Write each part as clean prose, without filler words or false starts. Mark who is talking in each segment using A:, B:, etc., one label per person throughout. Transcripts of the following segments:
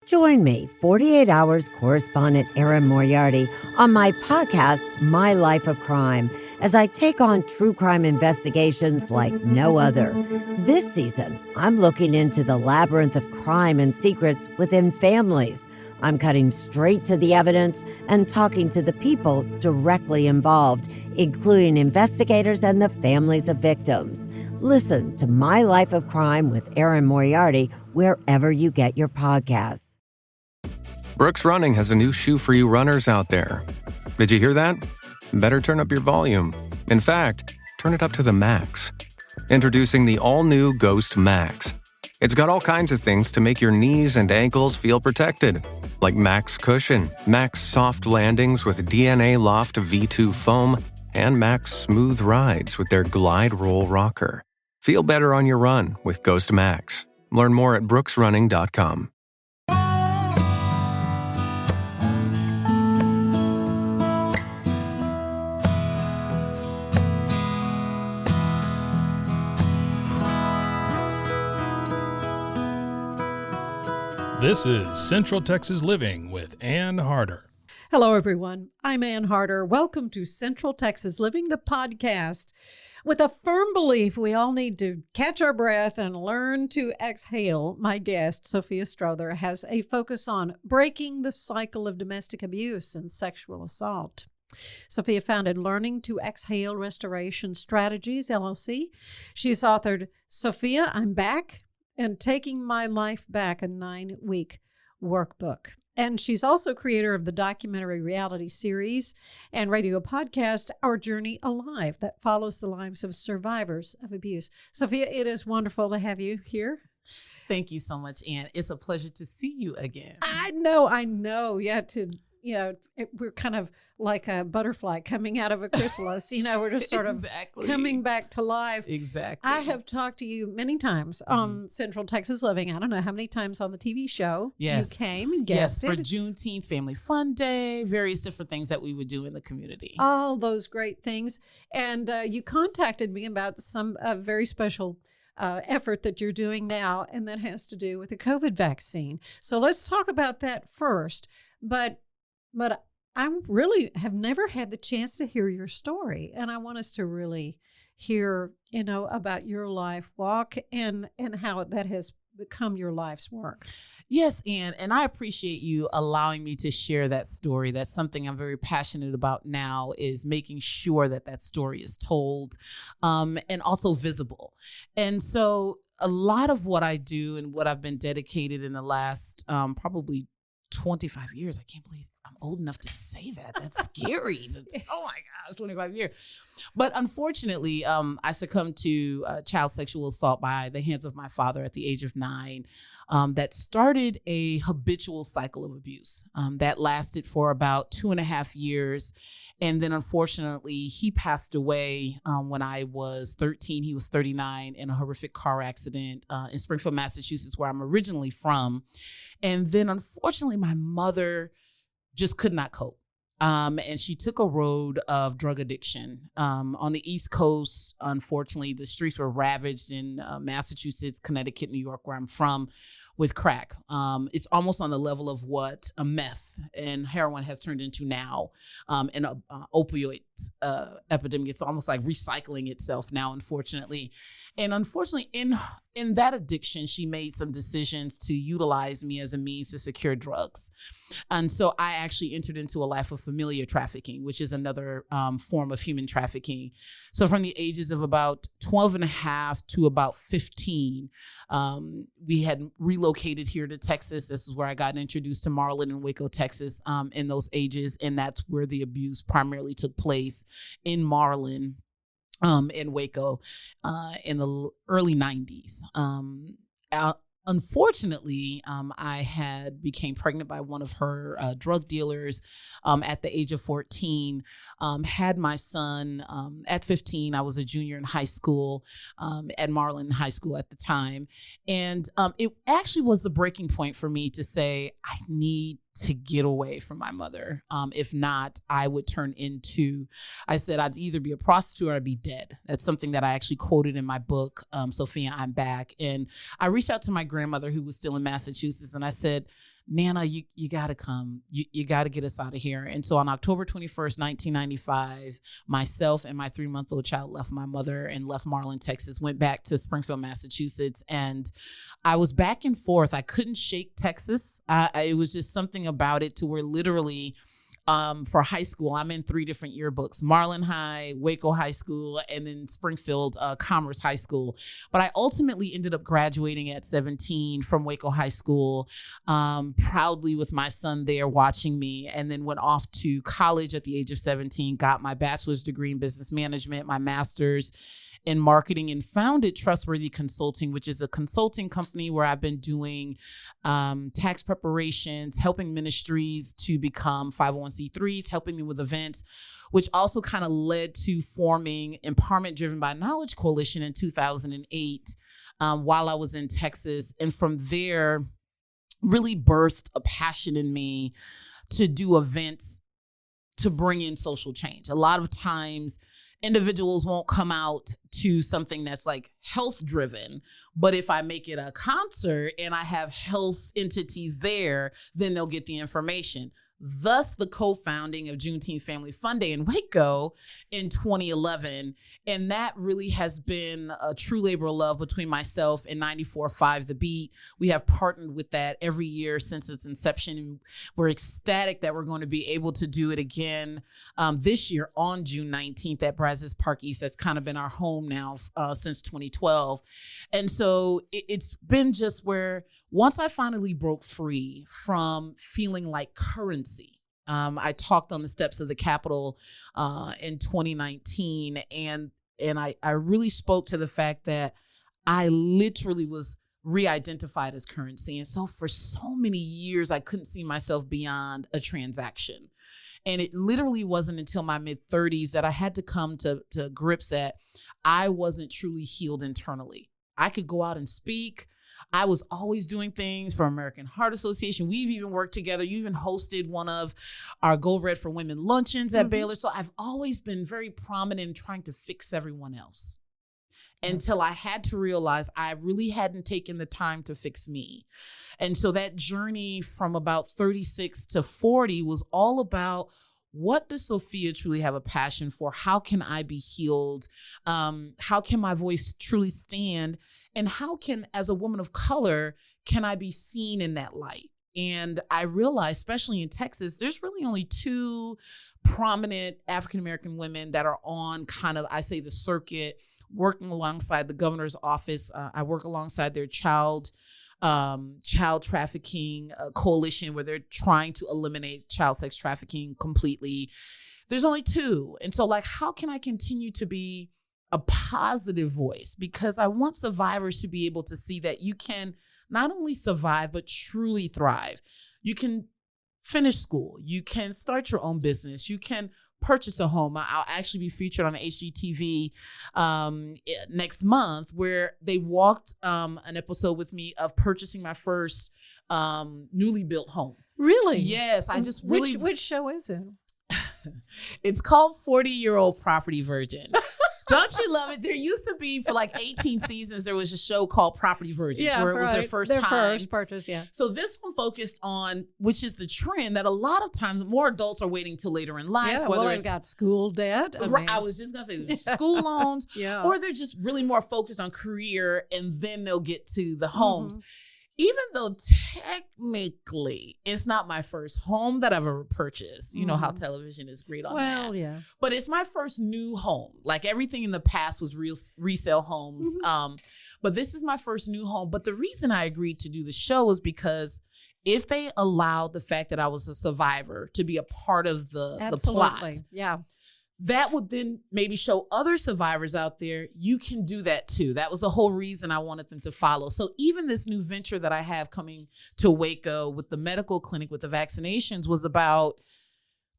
A: Join me, 48 Hours correspondent Erin Moriarty, on my podcast, My Life of Crime, as I take on true crime investigations like no other. This season, I'm looking into the labyrinth of crime and secrets within families. I'm cutting straight to the evidence and talking to the people directly involved, including investigators and the families of victims. Listen to My Life of Crime with Erin Moriarty wherever you get your podcasts.
B: Brooks Running has a new shoe for you runners out there. Did you hear that? Better turn up your volume. In fact, turn it up to the max. Introducing the all-new Ghost Max. It's got all kinds of things to make your knees and ankles feel protected, like Max Cushion, Max Soft Landings with DNA Loft V2 foam, and Max Smooth Rides with their Glide Roll Rocker. Feel better on your run with Ghost Max. Learn more at brooksrunning.com.
C: This is Central Texas Living with Ann Harder.
D: Hello, everyone. I'm Ann Harder. Welcome to Central Texas Living, the podcast. With a firm belief we all need to catch our breath and learn to exhale, my guest, Sophia Strother, has a focus on breaking the cycle of domestic abuse and sexual assault. Sophia founded Learning to Exhale Restoration Strategies, LLC. She's authored Sophia, I'm Back, and Taking My Life Back, a 9-week workbook. And she's also creator of the documentary reality series and radio podcast, Our Journey Alive, that follows the lives of survivors of abuse. Sophia, it is wonderful to have you here.
E: Thank you so much, Ann. It's a pleasure to see you again.
D: I know. Yeah, we're kind of like a butterfly coming out of a chrysalis. We're just sort of coming back to life.
E: Exactly.
D: I have talked to you many times on Central Texas Living. I don't know how many times on the TV show you came and guested.
E: Yes, for Juneteenth Family Fun Day, various different things that we would do in the community.
D: All those great things. And you contacted me about some very special effort that you're doing now, and that has to do with the COVID vaccine. So let's talk about that first. But I really have never had the chance to hear your story, and I want us to really hear, about your life walk and how that has become your life's work.
E: Yes, Ann, and I appreciate you allowing me to share that story. That's something I'm very passionate about now, is making sure that story is told and also visible. And so a lot of what I do and what I've been dedicated in the last probably 25 years, I can't believe I'm old enough to say that. That's scary. Oh my gosh, 25 years. But unfortunately, I succumbed to child sexual assault by the hands of my father at the age of 9. That started a habitual cycle of abuse that lasted for about 2.5 years. And then unfortunately, he passed away when I was 13. He was 39 in a horrific car accident in Springfield, Massachusetts, where I'm originally from. And then unfortunately, my mother just could not cope. And she took a road of drug addiction. On the East Coast, unfortunately, the streets were ravaged in Massachusetts, Connecticut, New York, where I'm from, with crack. It's almost on the level of what a meth and heroin has turned into now, and opioid epidemic. It's almost like recycling itself now, unfortunately. And unfortunately, in that addiction, she made some decisions to utilize me as a means to secure drugs. And so I actually entered into a life of familiar trafficking, which is another form of human trafficking. So from the ages of about 12 and a half to about 15, we had relocated here to Texas. This is where I got introduced to Marlin and Waco, Texas, in those ages. And that's where the abuse primarily took place, in Marlin, in Waco, in the early 90s. Unfortunately, I became pregnant by one of her drug dealers at the age of 14, had my son at 15. I was a junior in high school at Marlin High School at the time. And it actually was the breaking point for me to say, I need to get away from my mother. If not, I would I said I'd either be a prostitute or I'd be dead. That's something that I actually quoted in my book, Sophia, I'm Back. And I reached out to my grandmother, who was still in Massachusetts, and I said, Nana, you got to come. You got to get us out of here. And so on October 21st, 1995, myself and my 3-month-old child left my mother and left Marlin, Texas, went back to Springfield, Massachusetts. And I was back and forth. I couldn't shake Texas. It was just something about it to where literally for high school, I'm in 3 different yearbooks: Marlin High, Waco High School, and then Springfield Commerce High School. But I ultimately ended up graduating at 17 from Waco High School, proudly with my son there watching me, and then went off to college at the age of 17, got my bachelor's degree in business management, my master's in marketing, and founded Trustworthy Consulting, which is a consulting company where I've been doing tax preparations, helping ministries to become 501c3s, helping them with events, which also kind of led to forming Empowerment Driven by Knowledge Coalition in 2008 while I was in Texas. And from there, really birthed a passion in me to do events to bring in social change. A lot of times, individuals won't come out to something that's like health driven, but if I make it a concert and I have health entities there, then they'll get the information. Thus, the co-founding of Juneteenth Family Fun Day in Waco in 2011. And that really has been a true labor of love between myself and 94.5 The Beat. We have partnered with that every year since its inception. And we're ecstatic that we're going to be able to do it again this year on June 19th at Brazos Park East. That's kind of been our home now since 2012. And so it's been just where once I finally broke free from feeling like currency, I talked on the steps of the Capitol in 2019, and I really spoke to the fact that I literally was re-identified as currency. And so for so many years, I couldn't see myself beyond a transaction. And it literally wasn't until my mid-30s that I had to come to grips that I wasn't truly healed internally. I could go out and speak. I was always doing things for American Heart Association. We've even worked together. You even hosted one of our Go Red for Women luncheons at Baylor. So I've always been very prominent in trying to fix everyone else until I had to realize I really hadn't taken the time to fix me. And so that journey from about 36 to 40 was all about, what does Sophia truly have a passion for? How can I be healed? How can my voice truly stand? And how can, as a woman of color, can I be seen in that light? And I realized, especially in Texas, there's really only 2 prominent African-American women that are on kind of, I say, the circuit, working alongside the governor's office. I work alongside their child trafficking coalition, where they're trying to eliminate child sex trafficking completely. There's only 2. And so, like, how can I continue to be a positive voice? Because I want survivors to be able to see that you can not only survive, but truly thrive. You can finish school. You can start your own business. You can purchase a home. I'll actually be featured on HGTV next month, where they walked an episode with me of purchasing my first newly built home.
D: Really?
E: Yes. I just really...
D: Which show is it?
E: It's called 40-Year-Old Property Virgin. Don't you love it? There used to be, for like 18 seasons, there was a show called Property Virgins, where it was their first
D: purchase, yeah.
E: So this one focused on, which is the trend that a lot of times more adults are waiting till later in life.
D: Yeah,
E: whether
D: they've got school debt.
E: I was just going to say school loans, or they're just really more focused on career, and then they'll get to the homes. Even though technically it's not my first home that I've ever purchased. You know how television is great on that.
D: Well, yeah.
E: But it's my first new home. Like, everything in the past was resale homes. But this is my first new home. But the reason I agreed to do the show is because if they allowed the fact that I was a survivor to be a part of the plot, that would then maybe show other survivors out there, you can do that too. That was the whole reason I wanted them to follow. So even this new venture that I have coming to Waco with the medical clinic, with the vaccinations, was about,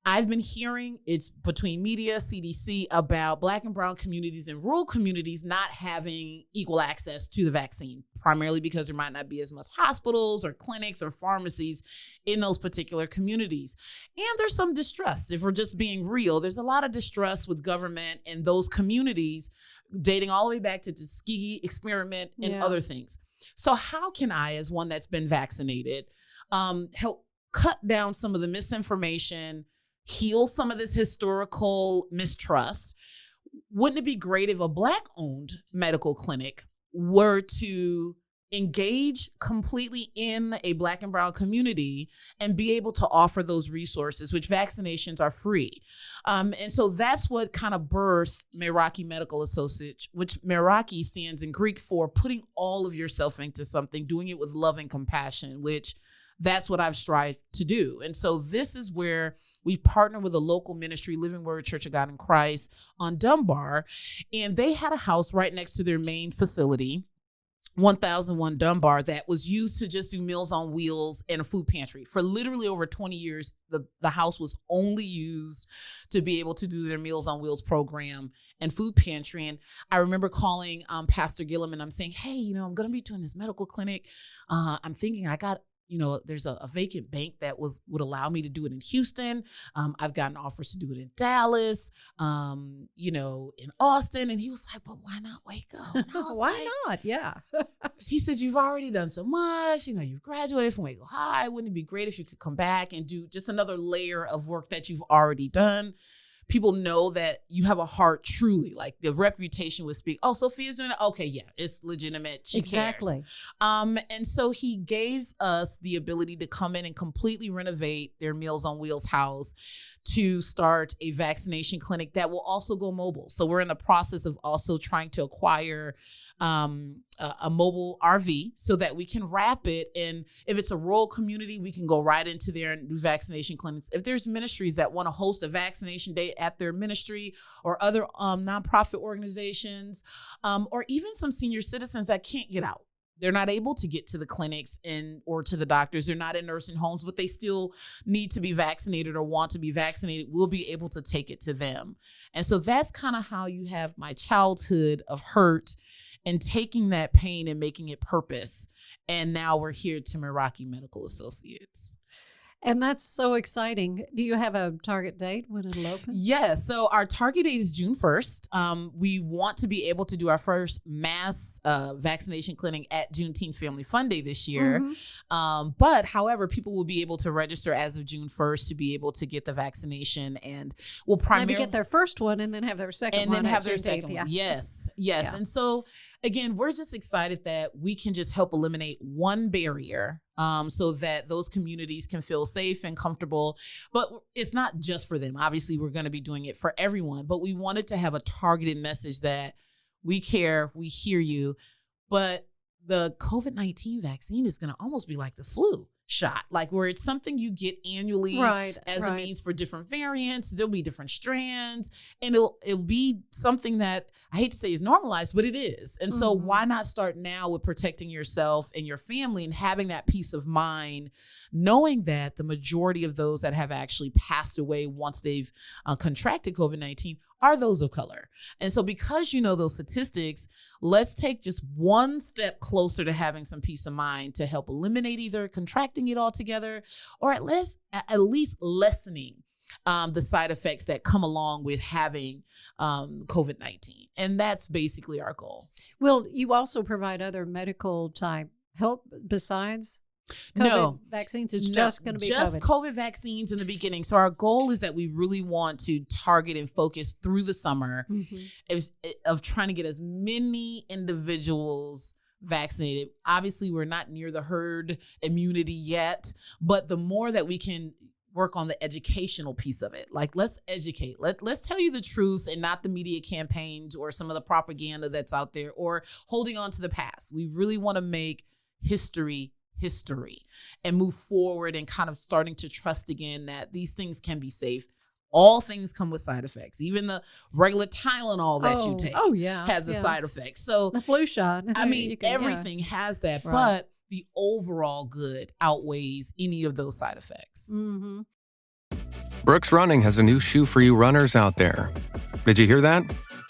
E: I've been hearing, it's between media, CDC, about Black and brown communities and rural communities not having equal access to the vaccine, primarily because there might not be as much hospitals or clinics or pharmacies in those particular communities. And there's some distrust. If we're just being real, there's a lot of distrust with government and those communities, dating all the way back to the Tuskegee experiment and other things. So how can I, as one that's been vaccinated, help cut down some of the misinformation, heal some of this historical mistrust. Wouldn't it be great if a Black-owned medical clinic were to engage completely in a Black and Brown community and be able to offer those resources, which vaccinations are free? And so that's what kind of birthed Meraki Medical Associates, which Meraki stands in Greek for putting all of yourself into something, doing it with love and compassion, which that's what I've strived to do. And so this is where we partner with a local ministry, Living Word Church of God in Christ on Dunbar. And they had a house right next to their main facility, 1001 Dunbar, that was used to just do Meals on Wheels and a food pantry. For literally over 20 years, the house was only used to be able to do their Meals on Wheels program and food pantry. And I remember calling Pastor Gillum and I'm saying, hey, I'm going to be doing this medical clinic. I'm thinking there's a vacant bank that would allow me to do it in Houston. I've gotten offers to do it in Dallas, in Austin. And he was like, but why not Waco? And I was
D: Why not? Yeah.
E: He said, you've already done so much. You've graduated from Waco High. Wouldn't it be great if you could come back and do just another layer of work that you've already done? People know that you have a heart truly, like the reputation would speak. Oh, Sophia's doing it. Okay, yeah, it's legitimate. She
D: Exactly.
E: cares. And so he gave us the ability to come in and completely renovate their Meals on Wheels house to start a vaccination clinic that will also go mobile. So we're in the process of also trying to acquire a mobile RV so that we can wrap it. And if it's a rural community, we can go right into there and do vaccination clinics. If there's ministries that want to host a vaccination day at their ministry, or other nonprofit organizations, or even some senior citizens that can't get out. They're not able to get to the clinics or to the doctors. They're not in nursing homes, but they still need to be vaccinated or want to be vaccinated. We'll be able to take it to them. And so that's kind of how you have my childhood of hurt and taking that pain and making it purpose. And now we're here to Meraki Medical Associates.
D: And that's so exciting. Do you have a target date when it'll open?
E: Yes. So our target date is June 1st. We want to be able to do our first mass vaccination clinic at Juneteenth Family Fun Day this year.
D: Mm-hmm.
E: But however, people will be able to register as of June 1st to be able to get the vaccination, and will primarily
D: maybe get their first one and then have their second
E: and
D: one.
E: then have their
D: Juneteenth.
E: second
D: Yeah.
E: one. Yes.
D: Yeah.
E: And so again, we're just excited that we can just help eliminate one barrier so that those communities can feel safe and comfortable. But it's not just for them. Obviously, we're going to be doing it for everyone, but we wanted to have a targeted message that we care, we hear you, but the COVID-19 vaccine is going to almost be like the flu shot, like where it's something you get annually as a means for different variants. There'll be different strands, and it'll be something that I hate to say is normalized, but it is. And so why not start now with protecting yourself and your family and having that peace of mind, knowing that the majority of those that have actually passed away once they've contracted COVID-19 are those of color. And so because you know those statistics, let's take just one step closer to having some peace of mind to help eliminate either contracting it altogether, or at least lessening the side effects that come along with having COVID-19. And that's basically our goal.
D: Will you also provide other medical type help besides COVID vaccines? It's just going to be
E: just COVID vaccines in the beginning. So our goal is that we really want to target and focus through the summer of trying to get as many individuals vaccinated. Obviously, we're not near the herd immunity yet, but the more that we can work on the educational piece of it, like let's educate, let's tell you the truth and not the media campaigns or some of the propaganda that's out there or holding on to the past. We really want to make history and move forward and kind of starting to trust again that these things can be safe. All things come with side effects. Even the regular Tylenol that you take has a side effect. So
D: the flu shot.
E: I mean, everything has that, but the overall good outweighs any of those side effects.
D: Mm-hmm.
B: Brooks Running has a new shoe for you runners out there. Did you hear that?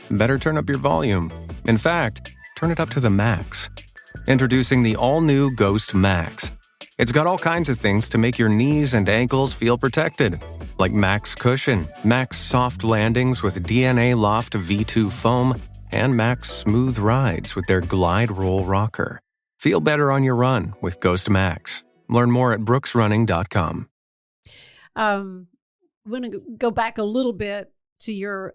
B: Better turn up your volume. In fact, turn it up to the max. Introducing the all-new Ghost Max. It's got all kinds of things to make your knees and ankles feel protected, like Max Cushion, Max Soft Landings with DNA Loft V2 foam, and Max Smooth Rides with their Glide Roll Rocker. Feel better on your run with Ghost Max. Learn more at brooksrunning.com.
D: I'm going to go back a little bit to your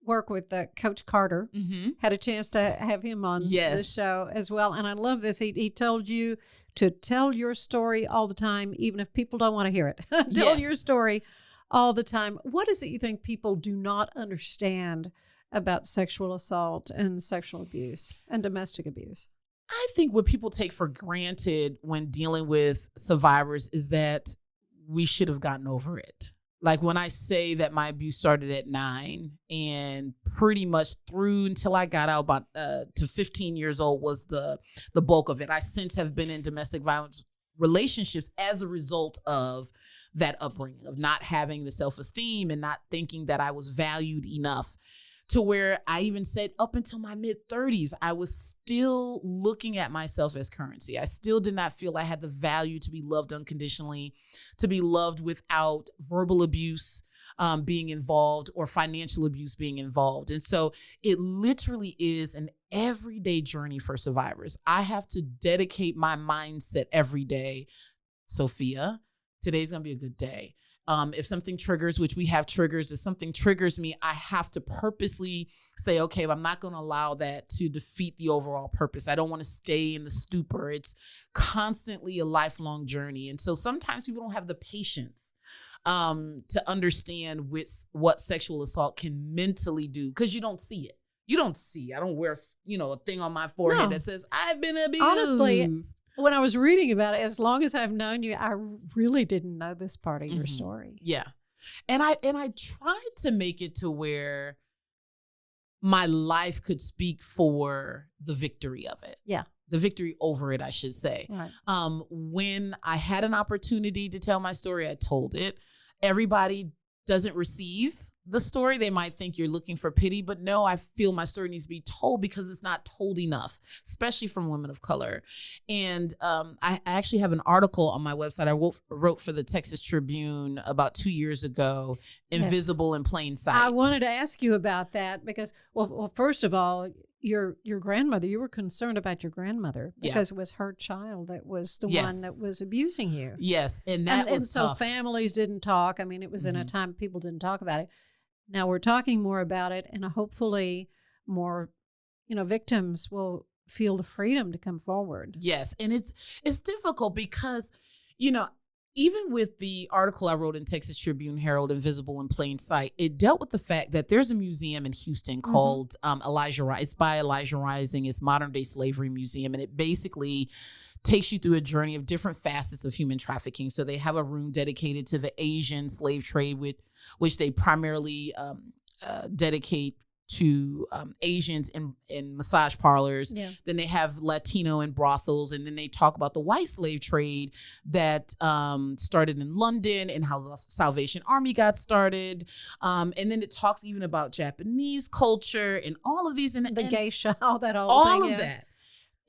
D: work with Coach Carter.
E: Mm-hmm.
D: Had a chance to have him on
E: Yes.
D: the show as well. And I love this. He told you to tell your story all the time, even if people don't want to hear it. Tell
E: Yes.
D: your story all the time. What is it you think people do not understand about sexual assault and sexual abuse and domestic abuse?
E: I think what people take for granted when dealing with survivors is that we should have gotten over it. Like when I say that my abuse started at 9 and pretty much through until I got out about to 15 years old was the bulk of it. I since have been in domestic violence relationships as a result of that upbringing, of not having the self-esteem and not thinking that I was valued enough, to where I even said up until my mid-30s, I was still looking at myself as currency. I still did not feel I had the value to be loved unconditionally, to be loved without verbal abuse being involved or financial abuse being involved. And so it literally is an everyday journey for survivors. I have to dedicate my mindset every day. Sophia, today's going to be a good day. If something triggers, which we have triggers, if something triggers me, I have to purposely say, okay, I'm not going to allow that to defeat the overall purpose. I don't want to stay in the stupor. It's constantly a lifelong journey. And so sometimes people don't have the patience to understand what sexual assault can mentally do, because you don't see it. You don't see. I don't wear, a thing on my forehead that says I've been abused.
D: Honestly, when I was reading about it, as long as I've known you, I really didn't know this part of your story.
E: Yeah. And I tried to make it to where my life could speak for the victory of it.
D: Yeah.
E: The victory over it, I should say.
D: Right.
E: When I had an opportunity to tell my story, I told it. Everybody doesn't receive the story. They might think you're looking for pity, but no, I feel my story needs to be told because it's not told enough, especially from women of color. And I actually have an article on my website I wrote for the Texas Tribune about 2 years ago, Invisible in Plain Sight.
D: I wanted to ask you about that because, well, first of all, your grandmother, you were concerned about your grandmother because it was her child that was the one that was abusing you.
E: Yes. And
D: so
E: tough.
D: Families didn't talk. I mean, it was in a time people didn't talk about it. Now we're talking more about it, and hopefully more, victims will feel the freedom to come forward.
E: Yes. And it's difficult because, even with the article I wrote in Texas Tribune Herald, Invisible in Plain Sight, it dealt with the fact that there's a museum in Houston called Elijah Rising. It's by Elijah Rising. It's Modern Day Slavery Museum. And it basically takes you through a journey of different facets of human trafficking. So they have a room dedicated to the Asian slave trade, which they primarily dedicate to Asians in massage parlors. Yeah. Then they have Latino in brothels. And then they talk about the white slave trade that started in London and how the Salvation Army got started. And then it talks even about Japanese culture and all of these. And
D: the geisha, all that
E: that.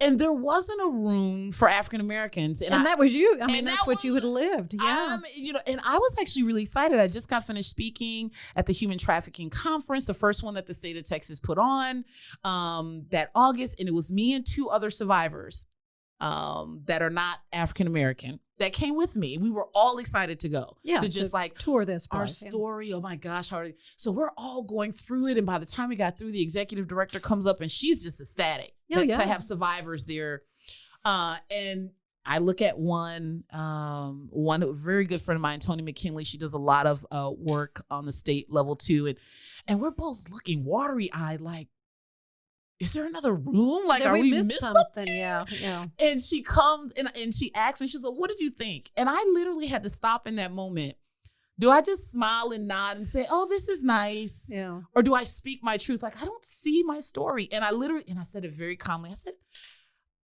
E: And there wasn't a room for African Americans.
D: And that was you. I mean, that's what you had lived. Yeah.
E: And I was actually really excited. I just got finished speaking at the Human Trafficking Conference, the first one that the state of Texas put on that August. And it was me and 2 other survivors that are not African American that came with me. We were all excited to go.
D: Yeah.
E: To just
D: tour this
E: our story. Oh my gosh. So we're all going through it. And by the time we got through, the executive director comes up and she's just ecstatic to have survivors there. And I look at one very good friend of mine, Tony McKinley. She does a lot of work on the state level too. And we're both looking watery-eyed like, is there another room? Like,
D: did
E: are we
D: missed something? Yeah.
E: And she comes and she asks me, she's like, what did you think? And I literally had to stop in that moment. Do I just smile and nod and say, oh, this is nice?
D: Yeah.
E: Or do I speak my truth? Like, I don't see my story. And I said it very calmly. I said,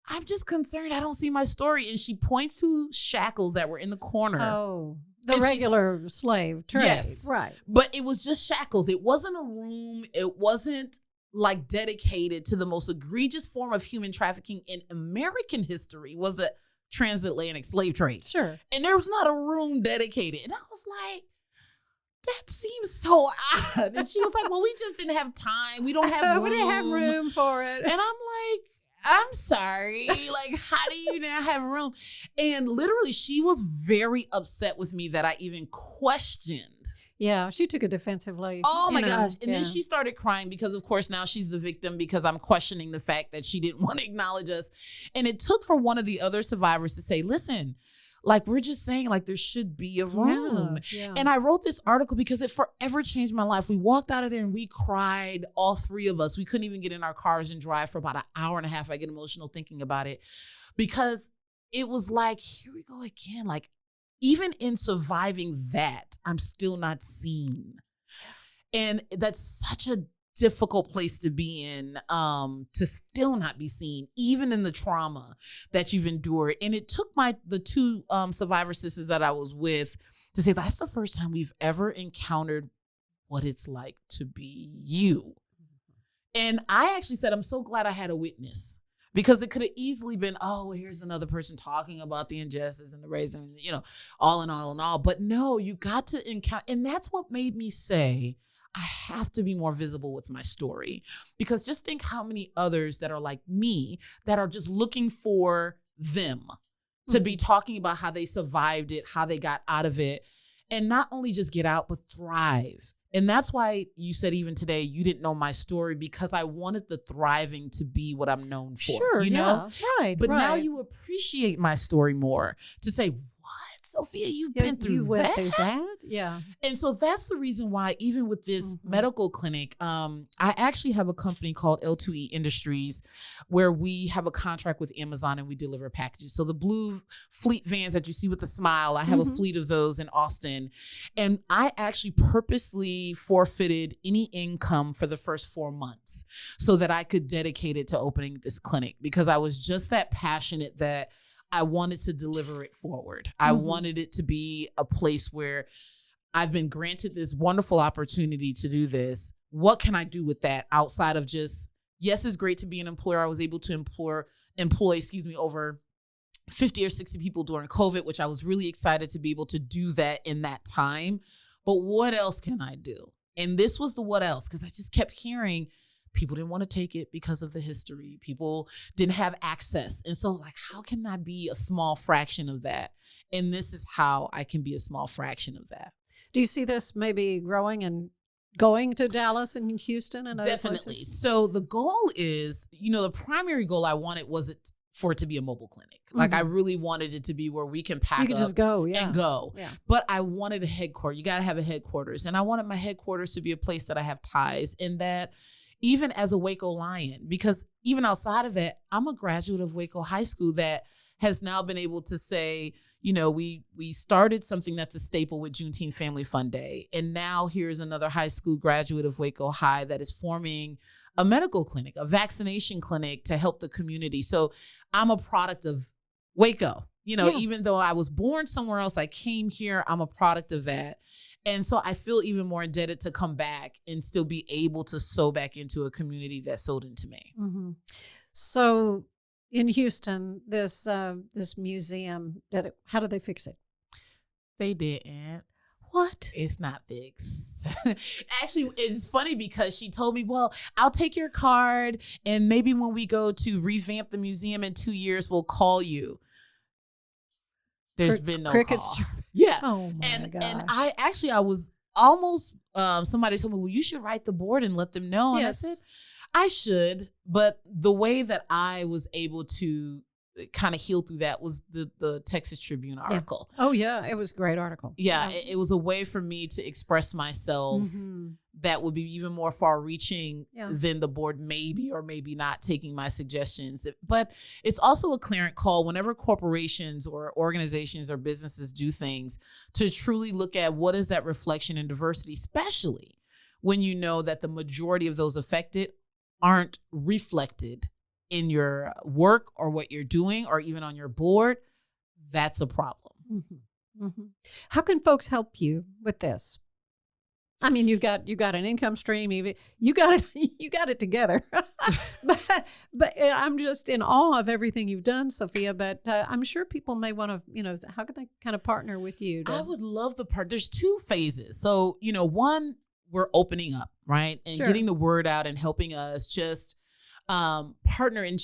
E: I'm just concerned I don't see my story. And she points to shackles that were in the corner.
D: Oh, the regular slave trade.
E: Yes.
D: Right.
E: But it was just shackles. It wasn't a room. It wasn't like dedicated to the most egregious form of human trafficking in American history, was the transatlantic slave trade.
D: Sure.
E: And there was not a room dedicated. And I was like, that seems so odd. And she was like, well, we just didn't have time. We don't have room.
D: We didn't have room for it.
E: And I'm like, I'm sorry. Like, how do you now have room? And literally, she was very upset with me that I even questioned.
D: Yeah, she took it defensively.
E: Oh my
D: you know,
E: gosh. And
D: yeah.
E: then she started crying because, of course, now she's the victim because I'm questioning the fact that she didn't want to acknowledge us. And it took for one of the other survivors to say, listen, like, we're just saying, like, there should be a room.
D: Yeah.
E: And I wrote this article because it forever changed my life. We walked out of there and we cried, all three of us. We couldn't even get in our cars and drive for about an hour and a half. I get emotional thinking about it because it was like, here we go again. Like, even in surviving that, I'm still not seen. And that's such a difficult place to be in, to still not be seen, even in the trauma that you've endured. And it took the two survivor sisters that I was with to say, that's the first time we've ever encountered what it's like to be you. And I actually said, I'm so glad I had a witness. Because it could have easily been, oh, well, here's another person talking about the injustice and the racism, you know, all in all and all. But no, you got to encounter. And that's what made me say, I have to be more visible with my story. Because just think how many others that are like me that are just looking for them to be talking about how they survived it, how they got out of it. And not only just get out, but thrive. And that's why you said even today, you didn't know my story because I wanted the thriving to be what I'm known for.
D: Sure,
E: you know?
D: Right.
E: But now
D: right.
E: you appreciate my story more to say, what, Sophia, you've been through
D: you
E: that?
D: went through that? Yeah.
E: And so that's the reason why, even with this medical clinic, I actually have a company called L2E Industries where we have a contract with Amazon and we deliver packages. So the blue fleet vans that you see with the smile, I have a fleet of those in Austin. And I actually purposely forfeited any income for the first 4 months so that I could dedicate it to opening this clinic because I was just that passionate that I wanted to deliver it forward. I wanted it to be a place where I've been granted this wonderful opportunity to do this. What can I do with that outside of just, yes, it's great to be an employer. I was able to employ over 50 or 60 people during COVID, which I was really excited to be able to do that in that time. But what else can I do? And this was the what else, because I just kept hearing people didn't want to take it because of the history. People didn't have access. And so like, how can I be a small fraction of that? And this is how I can be a small fraction of that.
D: Do you see this maybe growing and going to Dallas and Houston and other
E: Definitely.
D: places?
E: So the goal is, the primary goal I wanted was for it to be a mobile clinic. Like I really wanted it to be where we can pack
D: You could
E: up
D: just go,
E: and go.
D: Yeah.
E: But I wanted a headquarters. You got to have a headquarters. And I wanted my headquarters to be a place that I have ties in that, even as a Waco Lion, because even outside of that, I'm a graduate of Waco High School that has now been able to say, we started something that's a staple with Juneteenth Family Fun Day. And now here's another high school graduate of Waco High that is forming a medical clinic, a vaccination clinic to help the community. So I'm a product of Waco. Even though I was born somewhere else, I came here, I'm a product of that. And so I feel even more indebted to come back and still be able to sow back into a community that sowed into me.
D: Mm-hmm. So in Houston, this museum, how did they fix it?
E: They didn't.
D: What?
E: It's not fixed. Actually, it's funny because she told me, well, I'll take your card and maybe when we go to revamp the museum in 2 years, we'll call you. There's been no
D: crickets.
E: call. Yeah.
D: Oh my gosh.
E: And I was almost, somebody told me, well, you should write the board and let them know. And
D: Yes.
E: I said, I should. But the way that I was able to kind of heal through that was the Texas Tribune article.
D: Oh yeah. It was a great article.
E: Yeah. It was a way for me to express myself that would be even more far reaching than the board maybe or maybe not taking my suggestions. But it's also a clearance call whenever corporations or organizations or businesses do things to truly look at what is that reflection in diversity, especially when you know that the majority of those affected aren't reflected in your work or what you're doing or even on your board. That's a problem.
D: How can folks help you with this? I mean, you've got an income stream. You got it together. but I'm just in awe of everything you've done, Sophia. But I'm sure people may want to, how can they kind of partner with you?
E: I would love the part. There's 2 phases. So, one, we're opening up, right? And
D: Sure.
E: getting the word out and helping us just partner in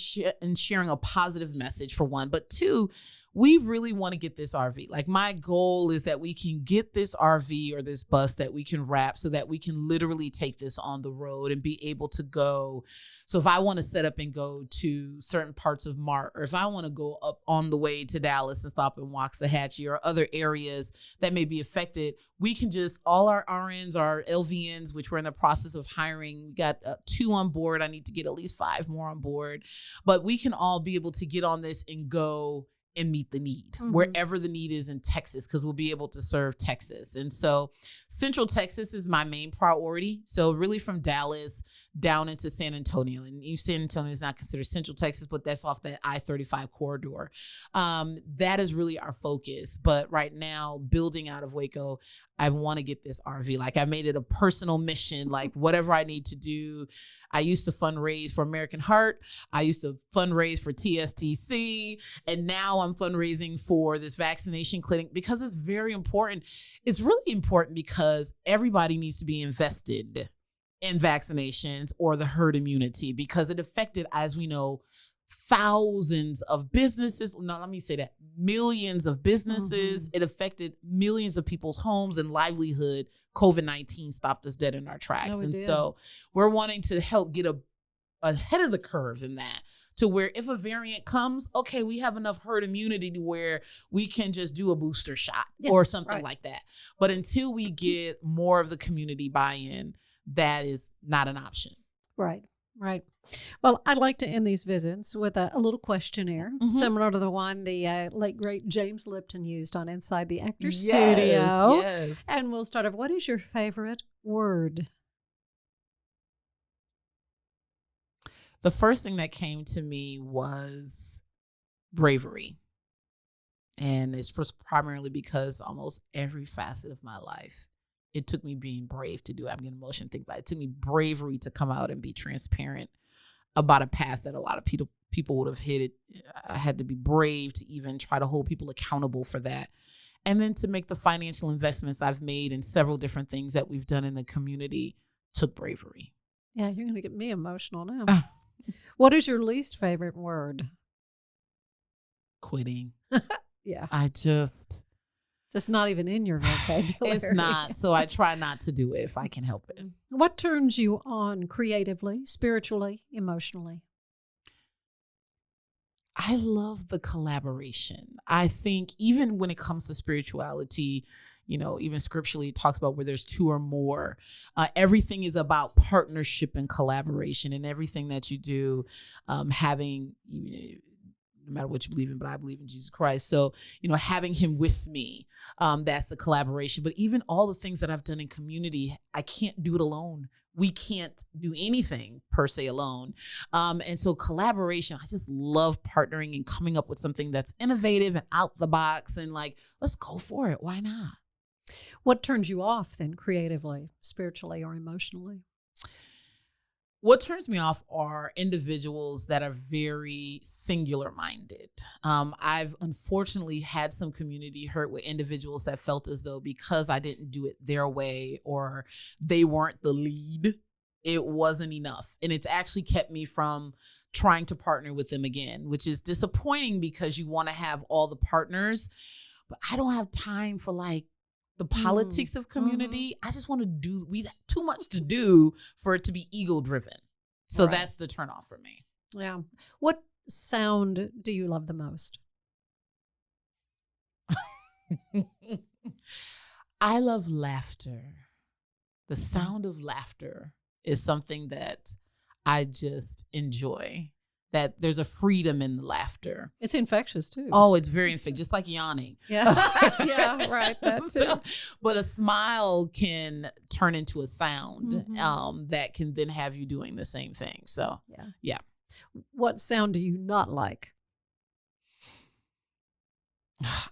E: sharing a positive message for one, but two, we really want to get this RV. Like my goal is that we can get this RV or this bus that we can wrap so that we can literally take this on the road and be able to go. So if I want to set up and go to certain parts of Mart, or if I want to go up on the way to Dallas and stop in Waxahachie or other areas that may be affected, we can just, all our RNs, our LVNs, which we're in the process of hiring, we got 2 on board. I need to get at least 5 more on board, but we can all be able to get on this and go and meet the need wherever the need is in Texas, because we'll be able to serve Texas. And so Central Texas is my main priority. So really from Dallas down into San Antonio, and San Antonio is not considered Central Texas, but that's off that I-35 corridor. That is really our focus. But right now, building out of Waco, I want to get this RV. Like I made it a personal mission, like whatever I need to do. I used to fundraise for American Heart. I used to fundraise for TSTC. And now I'm fundraising for this vaccination clinic because it's very important. It's really important because everybody needs to be invested in vaccinations or the herd immunity, because it affected, as we know, thousands of businesses. No, let me say that. Millions of businesses. It affected millions of people's homes and livelihood. COVID-19 stopped us dead in our tracks. And so we're wanting to help get ahead of the curve in that, to where if a variant comes, okay, we have enough herd immunity to where we can just do a booster shot or something like that. But until we get more of the community buy-in, that is not an option.
D: Right. Right. Well, I'd like to end these visits with a little questionnaire, similar to the one the late, great James Lipton used on Inside the Actors Studio.
E: Yes.
D: And we'll start off. What is your favorite word?
E: The first thing that came to me was bravery. And it's primarily because almost every facet of my life, it took me being brave to do it. I'm getting emotional thinking about it. It took me bravery to come out and be transparent about a past that a lot of people would have hid. I had to be brave to even try to hold people accountable for that. And then to make the financial investments I've made in several different things that we've done in the community took bravery.
D: Yeah, you're going to get me emotional now. What is your least favorite word?
E: Quitting.
D: Yeah.
E: Just
D: not even in your vocabulary.
E: It's not. So I try not to do it if I can help it.
D: What turns you on creatively, spiritually, emotionally?
E: I love the collaboration. I think even when it comes to spirituality, you know, even scripturally it talks about where there's 2 or more. Everything is about partnership and collaboration, and everything that you do, having, no matter what you believe in, but I believe in Jesus Christ. So, you know, having him with me, that's a collaboration. But even all the things that I've done in community, I can't do it alone. We can't do anything per se alone. And so collaboration, I just love partnering and coming up with something that's innovative and out the box and like, let's go for it. Why not?
D: What turns you off then creatively, spiritually, or emotionally?
E: What turns me off are individuals that are very singular minded. I've unfortunately had some community hurt with individuals that felt as though because I didn't do it their way or they weren't the lead, it wasn't enough. And it's actually kept me from trying to partner with them again, which is disappointing because you want to have all the partners, but I don't have time for like the politics of community. I just want to do, we have too much to do for it to be ego driven. So that's the turnoff for me.
D: Yeah. What sound do you love the most?
E: I love laughter. The sound of laughter is something that I just enjoy. That there's a freedom in the laughter.
D: It's infectious too.
E: Oh, it's very infectious, just like yawning.
D: Yeah, yeah, right. That's it.
E: But a smile can turn into a sound that can then have you doing the same thing. So, yeah.
D: What sound do you not like?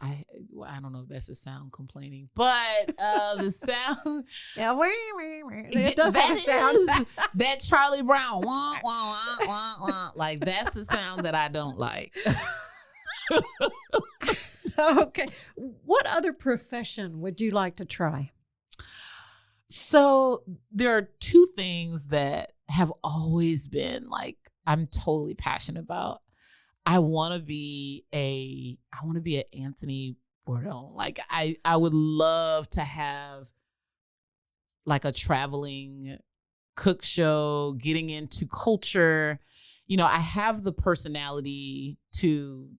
E: I don't know if that's a sound complaining, but the sound.
D: Yeah, it does have a sound.
E: That Charlie Brown, wah, wah, wah, wah, wah. Like that's the sound that I don't like.
D: Okay. What other profession would you like to try?
E: So there are 2 things that have always been like I'm totally passionate about. I want to be an Anthony Bourdain. Like I would love to have like a traveling cook show, getting into culture. You know, I have the personality to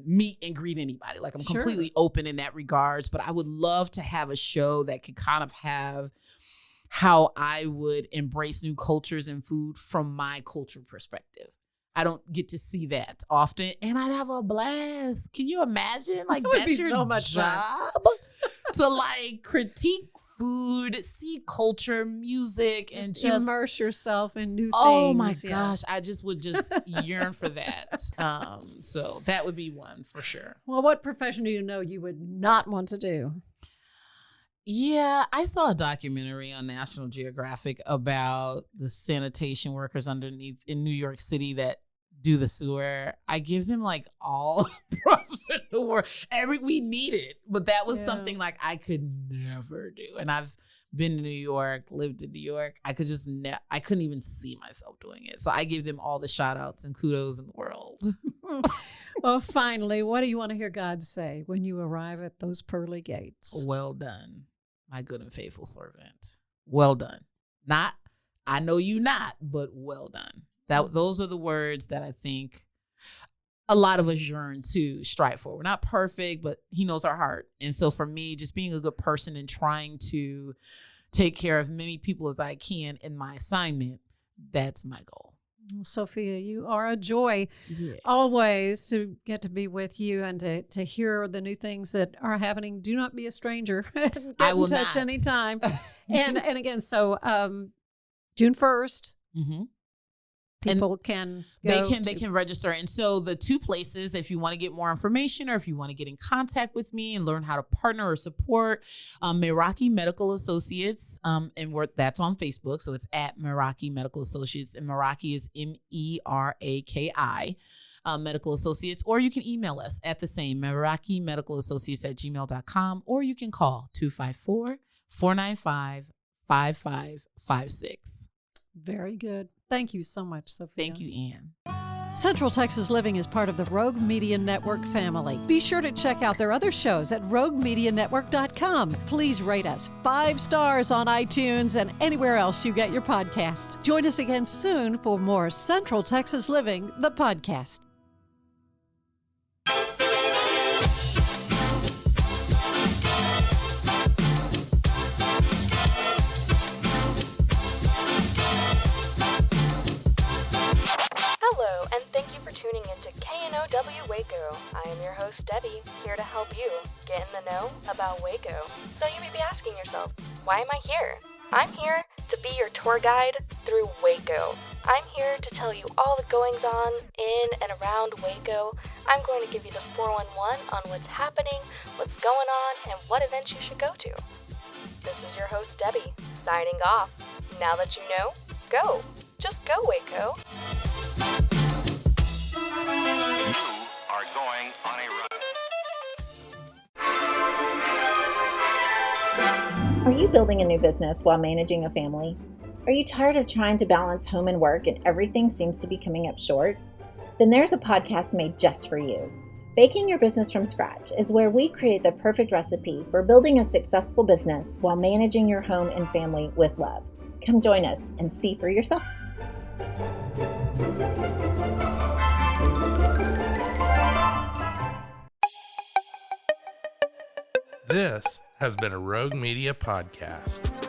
E: meet and greet anybody. Like I'm completely open in that regards, but I would love to have a show that could kind of have how I would embrace new cultures and food from my culture perspective. I don't get to see that often, and I'd have a blast. Can you imagine? Like,
D: that would
E: that's
D: be
E: your
D: so much
E: job
D: fun.
E: to like critique food, see culture, music, and just
D: immerse yourself in new things.
E: Oh my gosh, I would yearn for that. So that would be one for sure.
D: Well, what profession do you know you would not want to do?
E: Yeah, I saw a documentary on National Geographic about the sanitation workers underneath in New York City that do the sewer. I give them like all props in the world. We need it, but that was something like I could never do. And I've been to New York, lived in New York. I could just I couldn't even see myself doing it. So I give them all the shout outs and kudos in the world.
D: Well, finally, what do you want to hear God say when you arrive at those pearly gates?
E: Well done, my good and faithful servant. Well done. Not, I know you not, but well done. Those are the words that I think a lot of us yearn to strive for. We're not perfect, but he knows our heart. And so for me, just being a good person and trying to take care of many people as I can in my assignment, that's my goal.
D: Sophia, you are a joy always to get to be with you and to hear the new things that are happening. Do not be a stranger. Get in touch anytime. and again, so June 1st, people can go.
E: They can register. And so the two places, if you want to get more information or if you want to get in contact with me and learn how to partner or support Meraki Medical Associates, and that's on Facebook. So it's at Meraki Medical Associates, and Meraki is MERAKI. Medical Associates, or you can email us at the same merakimedicalassociates@gmail.com, or you can call 254-495-5556.
D: Very good. Thank you so much, Sophia.
E: Thank you, Ann.
D: Central Texas Living is part of the Rogue Media Network family. Be sure to check out their other shows at roguemedianetwork.com. Please rate us 5 stars on iTunes and anywhere else you get your podcasts. Join us again soon for more Central Texas Living, the podcast.
F: And thank you for tuning into KNOW Waco. I am your host, Debbie, here to help you get in the know about Waco. So you may be asking yourself, why am I here? I'm here to be your tour guide through Waco. I'm here to tell you all the goings-on in and around Waco. I'm going to give you the 411 on what's happening, what's going on, and what events you should go to. This is your host, Debbie, signing off. Now that you know, go. Just go, Waco.
G: You are going on a run.
H: Are you building a new business while managing a family? Are you tired of trying to balance home and work and everything seems to be coming up short? Then there's a podcast made just for you. Baking Your Business from Scratch is where we create the perfect recipe for building a successful business while managing your home and family with love. Come join us and see for yourself.
I: This has been a Rogue Media podcast.